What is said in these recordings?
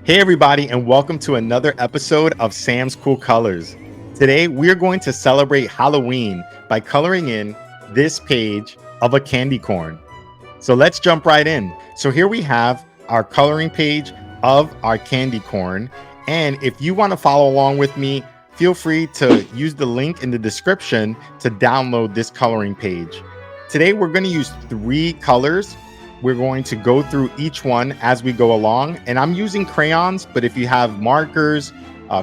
Hey, everybody, and welcome to another episode of Sam's Cool Colors. Today, we're going to celebrate Halloween by coloring in this page of a candy corn. So let's jump right in. So here we have our coloring page of our candy corn. And if you want to follow along with me, feel free to use the link in the description to download this coloring page. Today, we're going to use 3 colors. We're going to go through each one as we go along. And I'm using crayons, but if you have markers,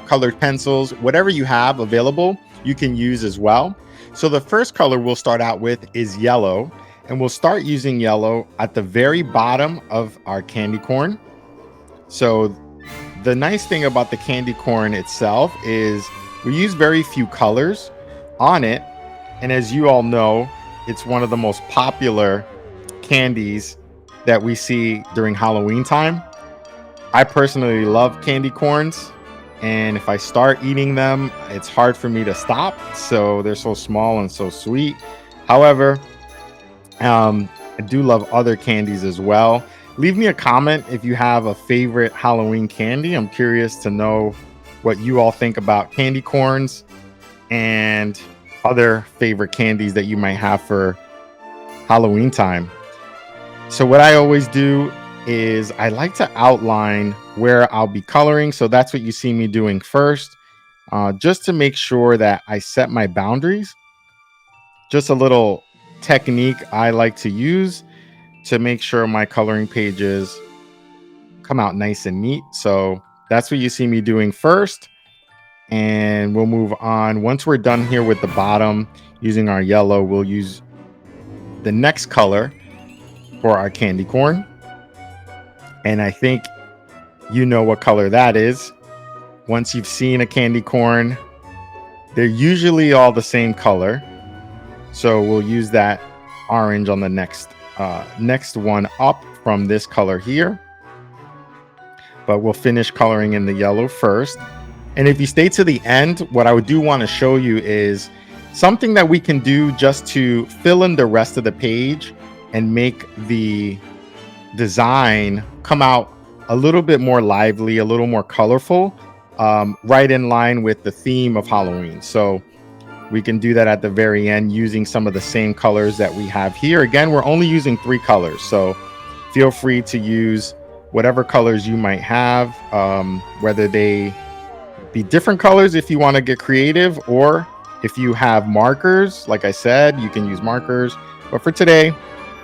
colored pencils, whatever you have available, you can use as well. So the first color we'll start out with is yellow. And we'll start using yellow at the very bottom of our candy corn. So the nice thing about the candy corn itself is we use very few colors on it. And as you all know, it's one of the most popular candies that we see during Halloween time. I personally love candy corns, and if I start eating them, it's hard for me to stop. So they're so small and so sweet. However, I do love other candies as well. Leave me a comment if you have a favorite Halloween candy. I'm curious to know what you all think about candy corns and other favorite candies that you might have for Halloween time. So what I always do is I like to outline where I'll be coloring. So that's what you see me doing first, just to make sure that I set my boundaries. Just a little technique I like to use to make sure my coloring pages come out nice and neat. So that's what you see me doing first. And we'll move on. Once we're done here with the bottom using our yellow, we'll use the next color for our candy corn. And I think you know what color that is. Once you've seen a candy corn, they're usually all the same color. So we'll use that orange on the next one up from this color here. But we'll finish coloring in the yellow first. And if you stay to the end, what I do want to show you is something that we can do just to fill in the rest of the page and make the design come out a little bit more lively, a little more colorful, right in line with the theme of Halloween. So we can do that at the very end using some of the same colors that we have here. Again, we're only using 3 colors, so feel free to use whatever colors you might have, whether they be different colors if you want to get creative, or if you have markers, like I said, you can use markers. But for today,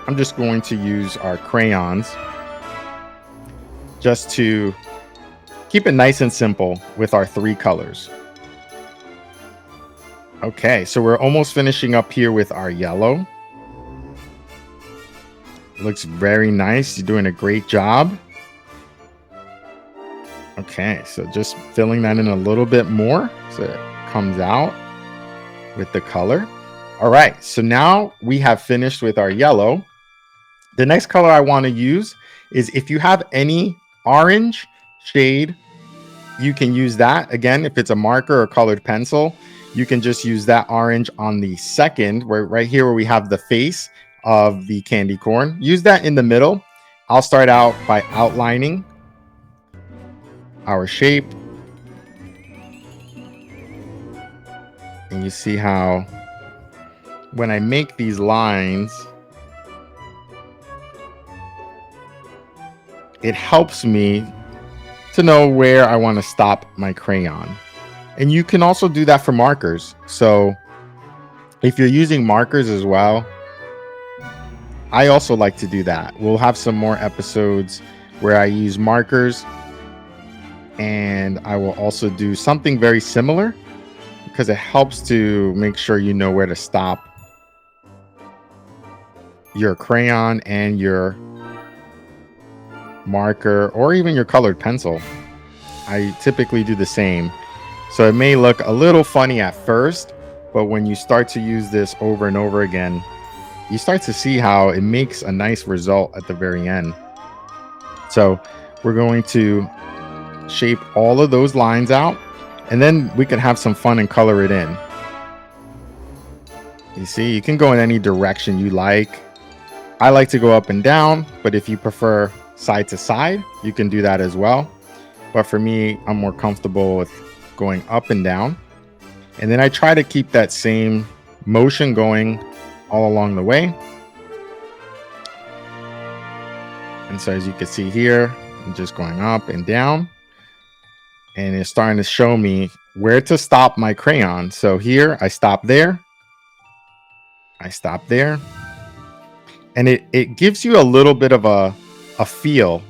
I'm just going to use our crayons just to keep it nice and simple with our 3 colors. Okay, so we're almost finishing up here with our yellow. Looks very nice. You're doing a great job. Okay, so just filling that in a little bit more so it comes out with the color. All right, so now we have finished with our yellow. The next color I want to use is, if you have any orange shade, you can use that. Again, if it's a marker or colored pencil, you can just use that orange on the second, where right here where we have the face of the candy corn. Use that in the middle. I'll start out by outlining our shape. And you see how when I make these lines, it helps me to know where I want to stop my crayon. And you can also do that for markers. So if you're using markers as well, I also like to do that. We'll have some more episodes where I use markers, and I will also do something very similar because it helps to make sure you know where to stop your crayon and your marker, or even your colored pencil. I typically do the same. So it may look a little funny at first, but when you start to use this over and over again, you start to see how it makes a nice result at the very end. So we're going to shape all of those lines out, and then we can have some fun and color it in. You see, you can go in any direction you like. I like to go up and down, but if you prefer side to side, you can do that as well. but for me, I'm more comfortable with going up and down. And then I try to keep that same motion going all along the way. And so as you can see here, I'm just going up and down. And it's starting to show me where to stop my crayon. So here, I stop there. I stop there. And it gives you a little bit of a feel,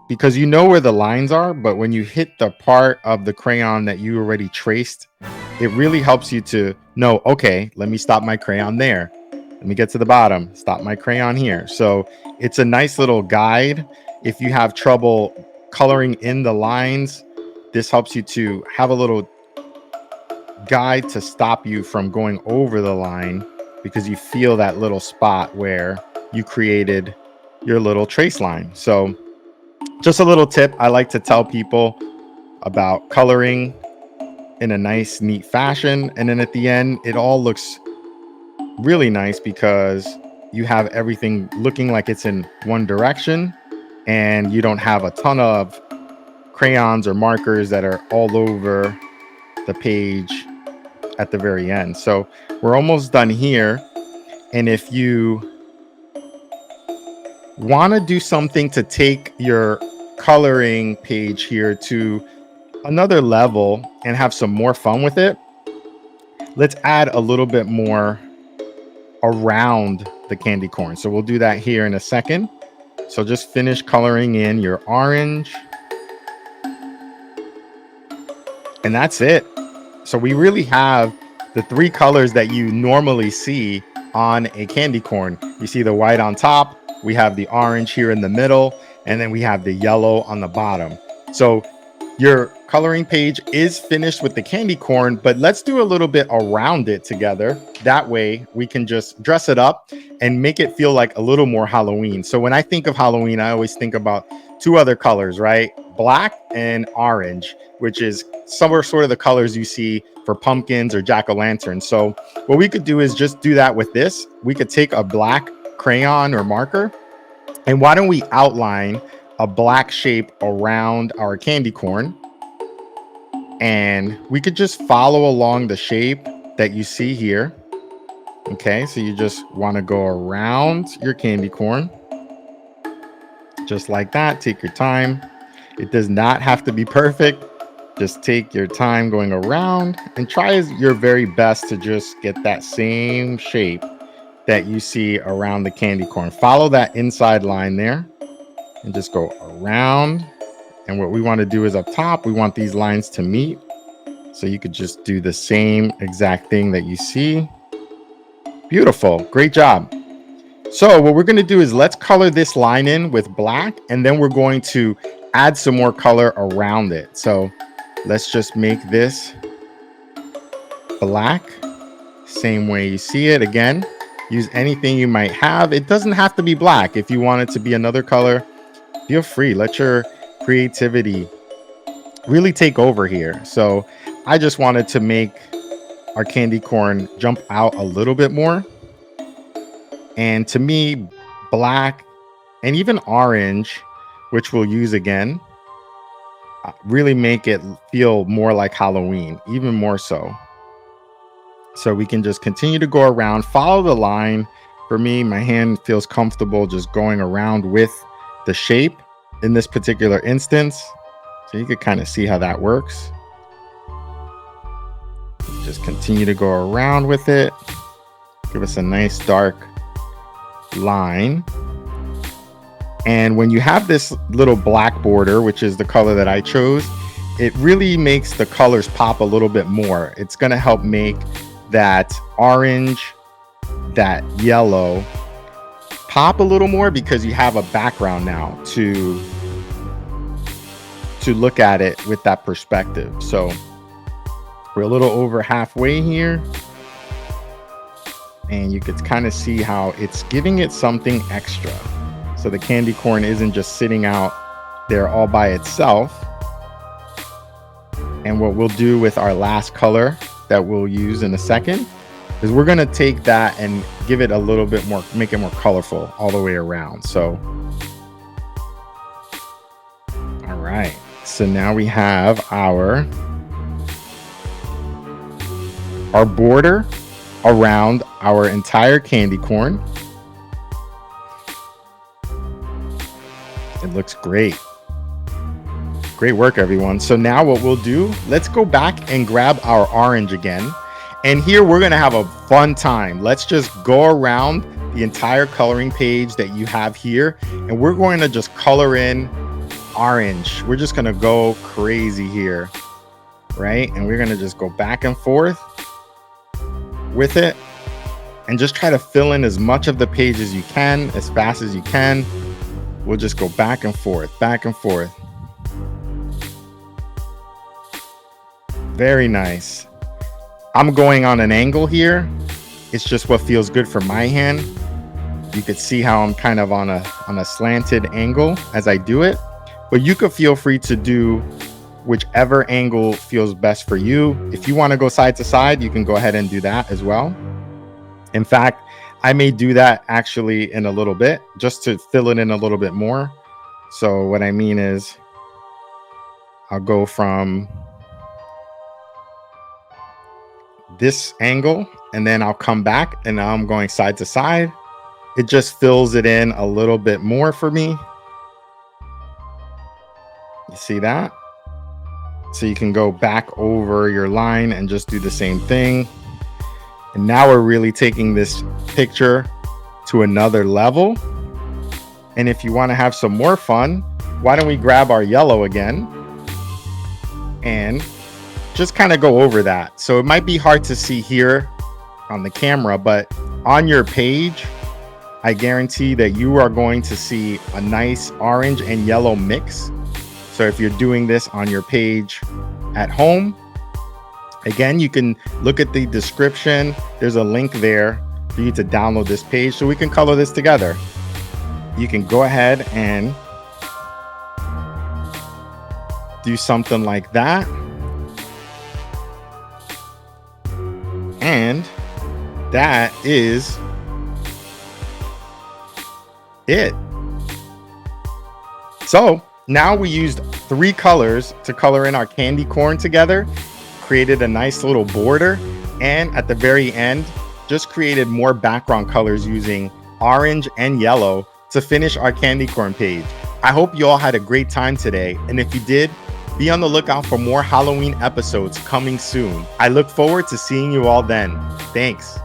because you know where the lines are, but when you hit the part of the crayon that you already traced, it really helps you to know, okay, let me stop my crayon there. Let me get to the bottom, stop my crayon here. So it's a nice little guide. If you have trouble coloring in the lines, this helps you to have a little guide to stop you from going over the line, because you feel that little spot where you created your little trace line. So just a little tip I like to tell people about coloring in a nice, neat fashion. And then at the end, it all looks really nice because you have everything looking like it's in one direction, and you don't have a ton of crayons or markers that are all over the page at the very end. So we're almost done here. And if you want to do something to take your coloring page here to another level and have some more fun with it, let's add a little bit more around the candy corn. So we'll do that here in a second. So just finish coloring in your orange. And that's it. So we really have the three colors that you normally see on a candy corn. You see the white on top, we have the orange here in the middle, and then we have the yellow on the bottom. So your coloring page is finished with the candy corn, but let's do a little bit around it together. That way we can just dress it up and make it feel like a little more Halloween. So when I think of Halloween, I always think about two other colors, right? Black and orange, which is somewhere sort of the colors you see for pumpkins or jack-o'-lanterns. So what we could do is just do that with this. We could take a black crayon or marker, and why don't we outline a black shape around our candy corn, and we could just follow along the shape that you see here. Okay, so you just want to go around your candy corn just like that. Take your time. It does not have to be perfect. Just take your time going around and try your very best to just get that same shape that you see around the candy corn. Follow that inside line there and just go around. And what we want to do is up top, we want these lines to meet. So you could just do the same exact thing that you see. Beautiful. Great job. So what we're going to do is let's color this line in with black, and then we're going to add some more color around it. So let's just make this black, same way you see it. Again, use anything you might have. It doesn't have to be black. If you want it to be another color, feel free. Let your creativity really take over here. So I just wanted to make our candy corn jump out a little bit more. And to me, black and even orange, which we'll use again, really make it feel more like Halloween, even more so. So we can just continue to go around, follow the line. For me, my hand feels comfortable just going around with the shape in this particular instance. So you could kind of see how that works. Just continue to go around with it. Give us a nice dark line. And when you have this little black border, which is the color that I chose, it really makes the colors pop a little bit more. It's going to help make that orange, that yellow pop a little more, because you have a background now to look at it with that perspective. So we're a little over halfway here, and you could kind of see how it's giving it something extra. So the candy corn isn't just sitting out there all by itself. And what we'll do with our last color that we'll use in a second is we're going to take that and give it a little bit more, make it more colorful all the way around. So all right, so now we have our border around our entire candy corn. It looks great. Great work, everyone. So now what we'll do, let's go back and grab our orange again. And here we're gonna have a fun time. Let's just go around the entire coloring page that you have here, and we're going to just color in orange. We're just gonna go crazy here, right? And we're gonna just go back and forth with it and just try to fill in as much of the page as you can, as fast as you can. We'll just go back and forth, back and forth. Very nice. I'm going on an angle here. It's just what feels good for my hand. You could see how I'm kind of on a slanted angle as I do it, but you could feel free to do whichever angle feels best for you. If you want to go side to side, you can go ahead and do that as well. In fact, I may do that actually in a little bit, just to fill it in a little bit more. So what I mean is I'll go from this angle and then I'll come back, and now I'm going side to side. It just fills it in a little bit more for me. You see that? So you can go back over your line and just do the same thing. And now we're really taking this picture to another level. And if you want to have some more fun, why don't we grab our yellow again and just kind of go over that. So it might be hard to see here on the camera, but on your page, I guarantee that you are going to see a nice orange and yellow mix. So if you're doing this on your page at home, again, you can look at the description. There's a link there for you to download this page so we can color this together. You can go ahead and do something like that. And that is it. So now we used 3 colors to color in our candy corn together, created a nice little border, and at the very end, just created more background colors using orange and yellow to finish our candy corn page. I hope you all had a great time today, and if you did, be on the lookout for more Halloween episodes coming soon. I look forward to seeing you all then. Thanks.